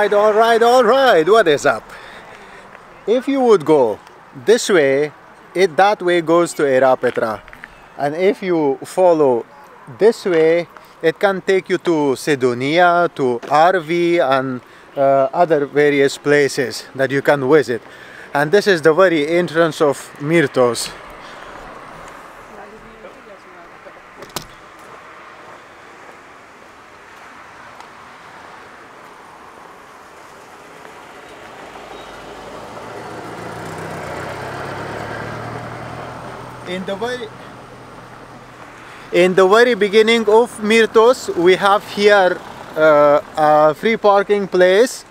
Alright, what is up? If you would go this way, that way goes to Ierapetra. And if you follow this way, it can take you to Sidonia, to RV and other various places that you can visit. And this is the very entrance of Myrtos. In the very beginning of Myrtos, we have here a free parking place.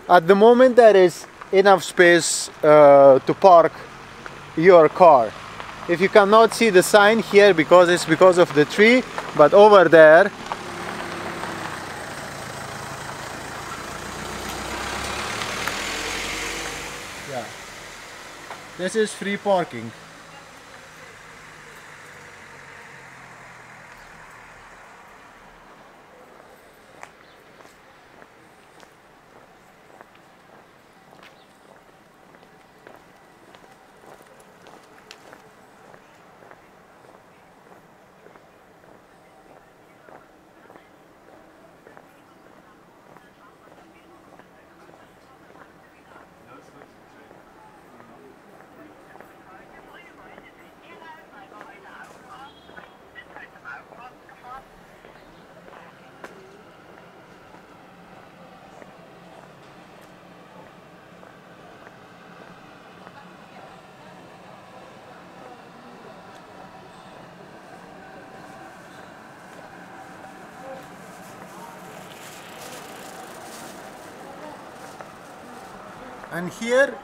At the moment there is enough space to park your car. If you cannot see the sign here because it's because of the tree, but over there this is free parking. And here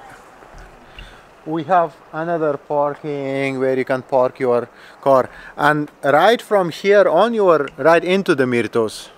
we have another parking where you can park your car, and right from here on you are right into the Myrtos.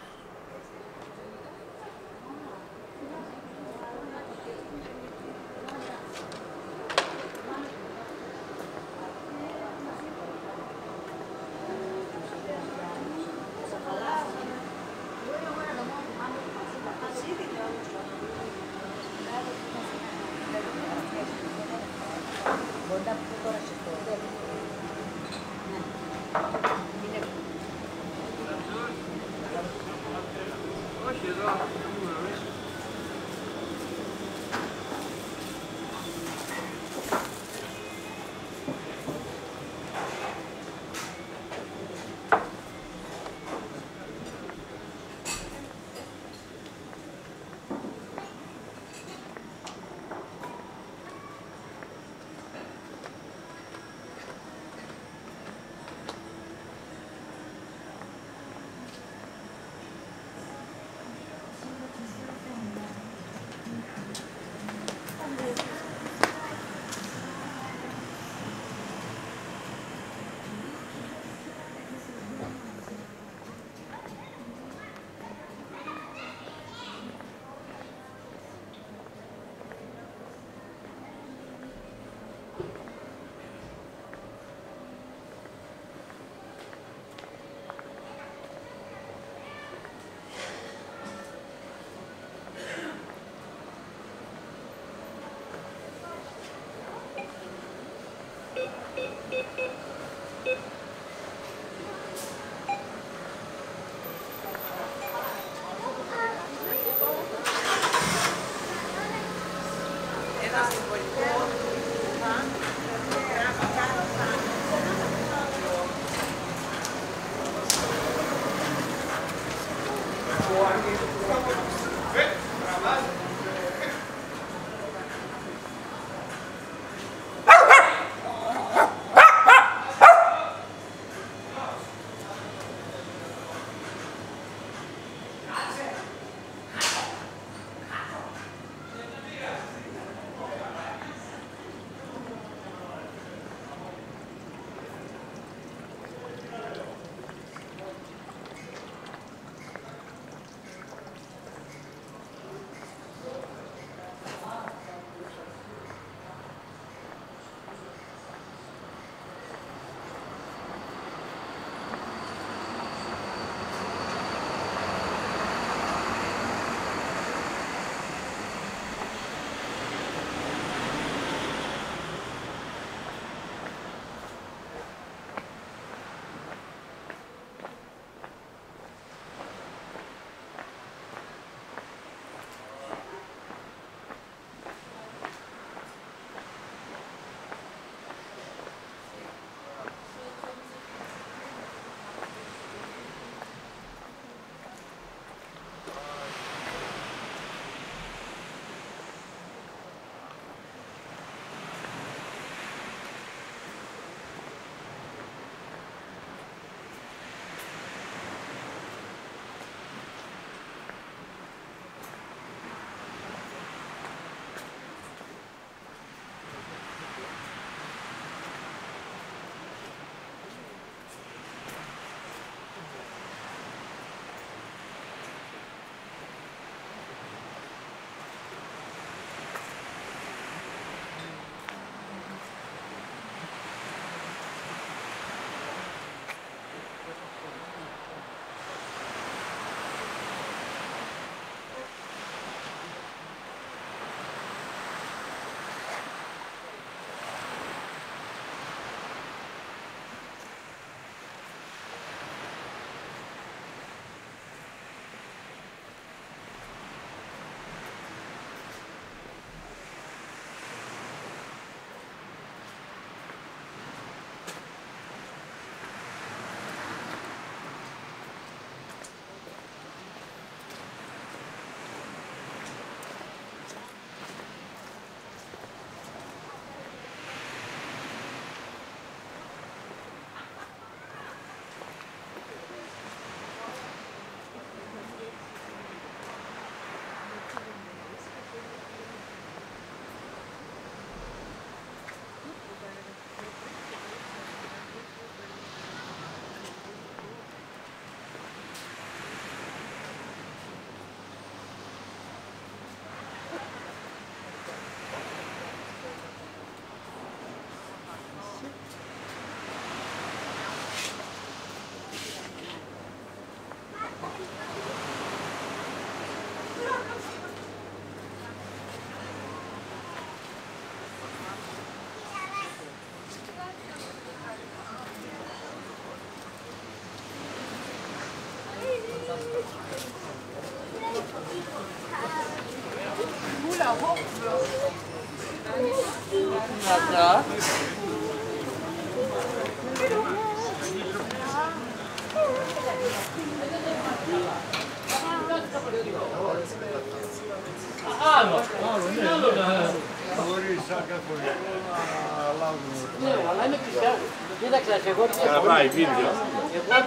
Ναι, αλλά είναι πια. Κοίταξε, εγώ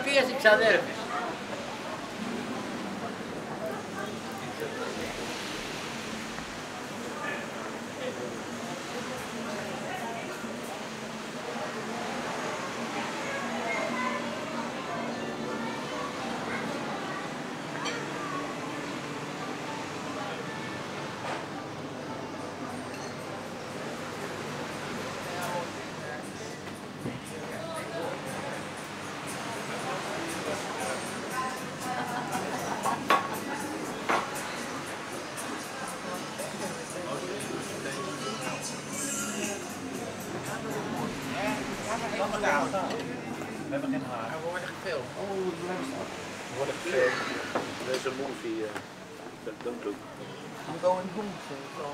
πήγα στην ξαδέρφη. We hebben geen haar. We worden gefilmd. Oh, we worden gefilmd. Er is een movie. Don't look. I'm going home, so.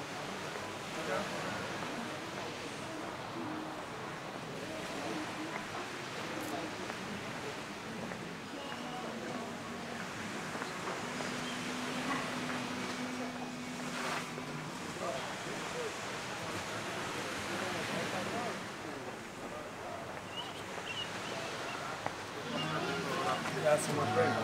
That's my friend.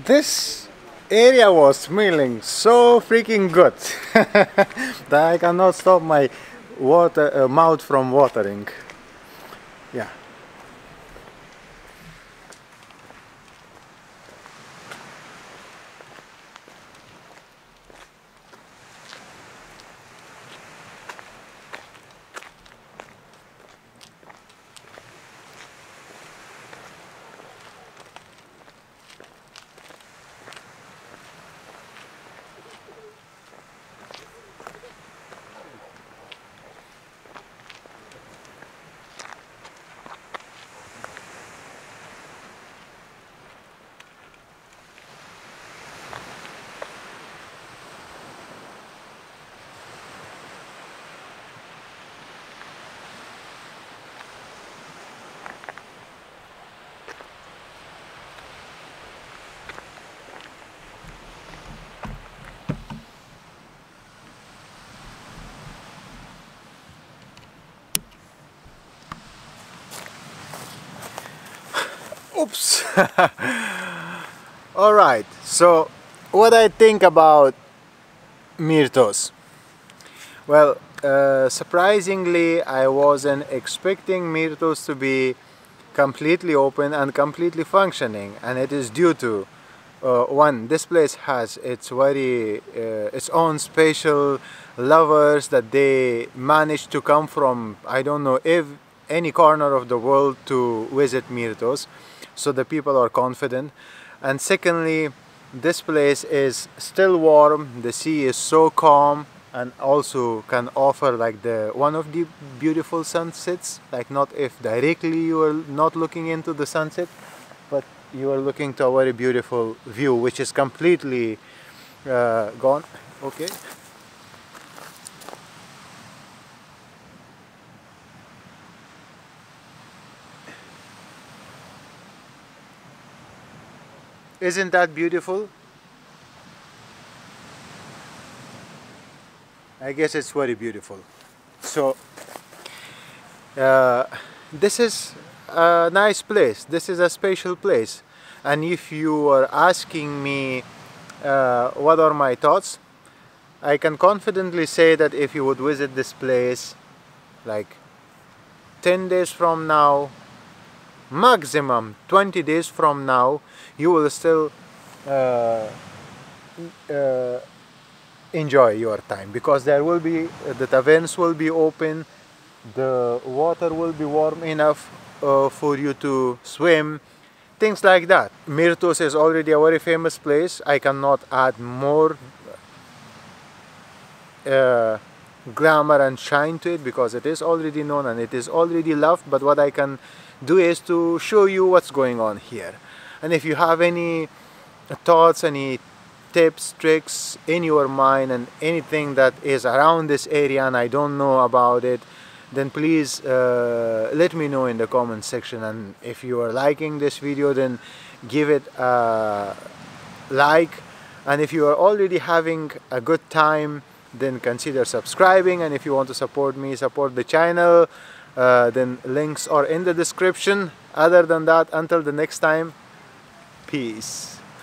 This area was smelling so freaking good that I cannot stop my mouth from watering. Yeah. Oops. All right, so what I think about Myrtos. Well, surprisingly, I wasn't expecting Myrtos to be completely open and completely functioning, and it is due to one, this place has its own special lovers that they managed to come from, I don't know, if any corner of the world to visit Myrtos, so the people are confident. And secondly, this place is still warm, the sea is so calm, and also can offer like one of the beautiful sunsets, like not if directly you are not looking into the sunset, but you are looking to a very beautiful view which is completely gone. Okay. Isn't that beautiful? I guess it's very beautiful. So this is a nice place, this is a special place, and if you are asking me what are my thoughts, I can confidently say that if you would visit this place, like 10 days from now, maximum 20 days from now, you will still enjoy your time, because there will be the taverns will be open, the water will be warm enough for you to swim, things like that. Myrtos is already a very famous place. I cannot add more glamour and shine to it because it is already known and it is already loved, but what I can do is to show you what's going on here. And if you have any thoughts, any tips, tricks in your mind, and anything that is around this area and I don't know about it, then please let me know in the comment section. And if you are liking this video, then give it a like, and if you are already having a good time, then consider subscribing. And if you want to support me, support the channel, then links are in the description. Other than that, until the next time, peace.